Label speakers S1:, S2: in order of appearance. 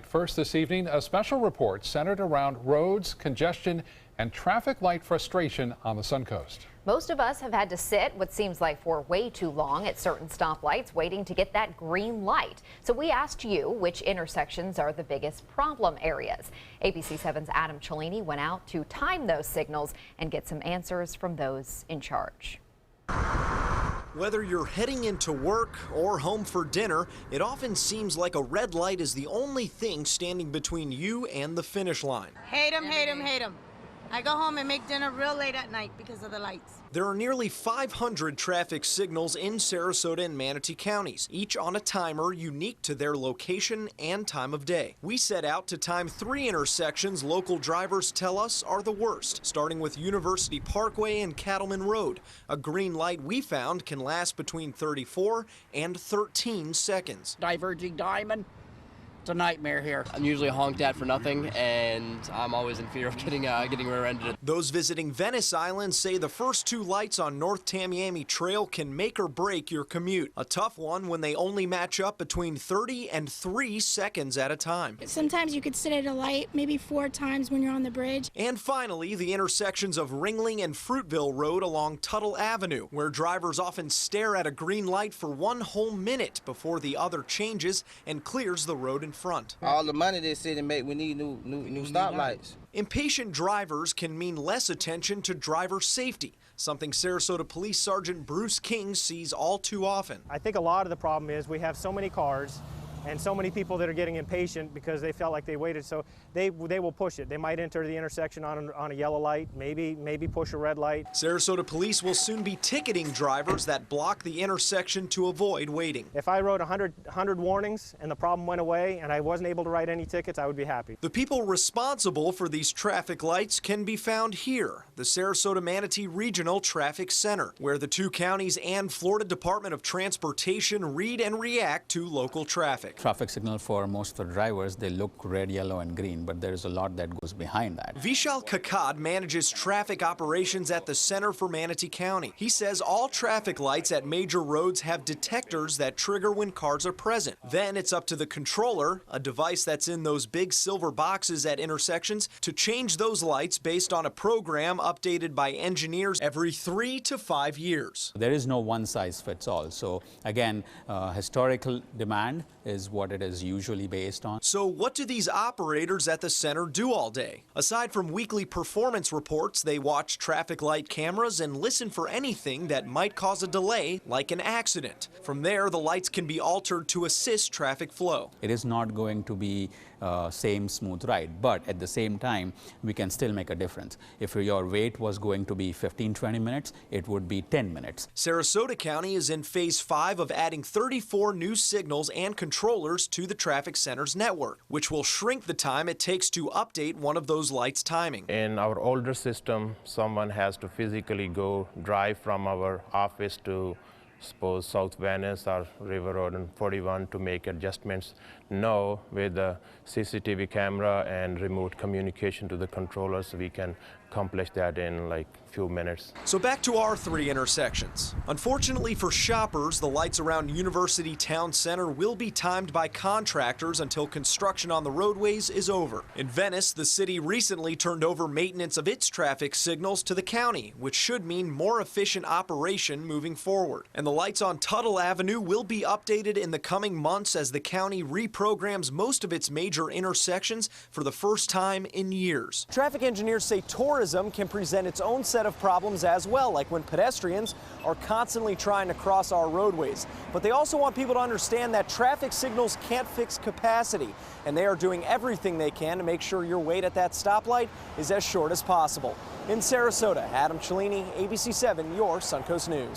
S1: First this evening, a special report centered around roads, congestion, and traffic light frustration on the Suncoast.
S2: Most of us have had to sit what seems like for way too long at certain stoplights waiting to get that green light. So we asked you which intersections are the biggest problem areas. ABC 7's Adam Cellini went out to time those signals and get some answers from those in charge.
S3: Whether you're heading into work or home for dinner, it often seems like a red light is the only thing standing between you and the finish line.
S4: Hate 'em, hate 'em, hate 'em. I go home and make dinner real late at night because of the lights.
S3: There are nearly 500 traffic signals in Sarasota and Manatee counties, each on a timer unique to their location and time of day. We set out to time 3 intersections local drivers tell us are the worst, starting with University Parkway and Cattleman Road. A green light we found can last between 34 and 13 seconds.
S5: Diverging diamond. It's a nightmare here.
S6: I'm usually honked at for nothing, and I'm always in fear of getting rear-ended.
S3: Those visiting Venice Island say the first 2 lights on North Tamiami Trail can make or break your commute. A tough one when they only match up between 30 and 3 seconds at a time.
S7: Sometimes you could sit at a light maybe 4 times when you're on the bridge.
S3: And finally, the intersections of Ringling and Fruitville Road along Tuttle Avenue, where drivers often stare at a green light for 1 whole minute before the other changes and clears the road in front.
S5: All the money this city make, we need new stoplights.
S3: Impatient drivers can mean less attention to driver safety, something Sarasota Police Sergeant Bruce King sees all too often.
S8: I think a lot of the problem is we have so many cars and so many people that are getting impatient because they felt like they waited, so they will push it. They might enter the intersection on a yellow light, maybe push a red light.
S3: Sarasota Police will soon be ticketing drivers that block the intersection to avoid waiting.
S8: If I wrote 100 warnings and the problem went away and I wasn't able to write any tickets, I would be happy.
S3: The people responsible for these traffic lights can be found here, the Sarasota Manatee Regional Traffic Center, where the 2 counties and Florida Department of Transportation read and react to local traffic.
S9: Traffic signal for most of the drivers, they look red, yellow, and green, but there's a lot that goes behind that.
S3: Vishal Kakad manages traffic operations at the Center for Manatee County. He says all traffic lights at major roads have detectors that trigger when cars are present. Then it's up to the controller, a device that's in those big silver boxes at intersections, to change those lights based on a program updated by engineers every 3 to 5 years.
S9: There is no one size fits all. So again, historical demand is what it is usually based on.
S3: So what do these operators at the center do all day? Aside from weekly performance reports, they watch traffic light cameras and listen for anything that might cause a delay, like an accident. From there, the lights can be altered to assist traffic flow.
S9: It is not going to be same smooth ride, but at the same time, we can still make a difference. If your wait was going to be 15-20 minutes, it would be 10 minutes.
S3: Sarasota County is in phase 5 of adding 34 new signals and controllers to the traffic center's network, which will shrink the time it takes to update one of those lights' timing.
S10: In our older system, someone has to physically go drive from our office to suppose South Venice or River Road and 41 to make adjustments. Now, with the CCTV camera and remote communication to the controllers, we can accomplish that in like few minutes.
S3: So back to our 3 intersections. Unfortunately for shoppers, the lights around University Town Center will be timed by contractors until construction on the roadways is over. In Venice, the city recently turned over maintenance of its traffic signals to the county, which should mean more efficient operation moving forward. And the lights on Tuttle Avenue will be updated in the coming months as the county reprograms most of its major intersections for the first time in years. Traffic engineers say tourism can present its own set of problems as well, like when pedestrians are constantly trying to cross our roadways. But they also want people to understand that traffic signals can't fix capacity, and they are doing everything they can to make sure your wait at that stoplight is as short as possible. In Sarasota, Adam Cellini, ABC 7, your Suncoast News.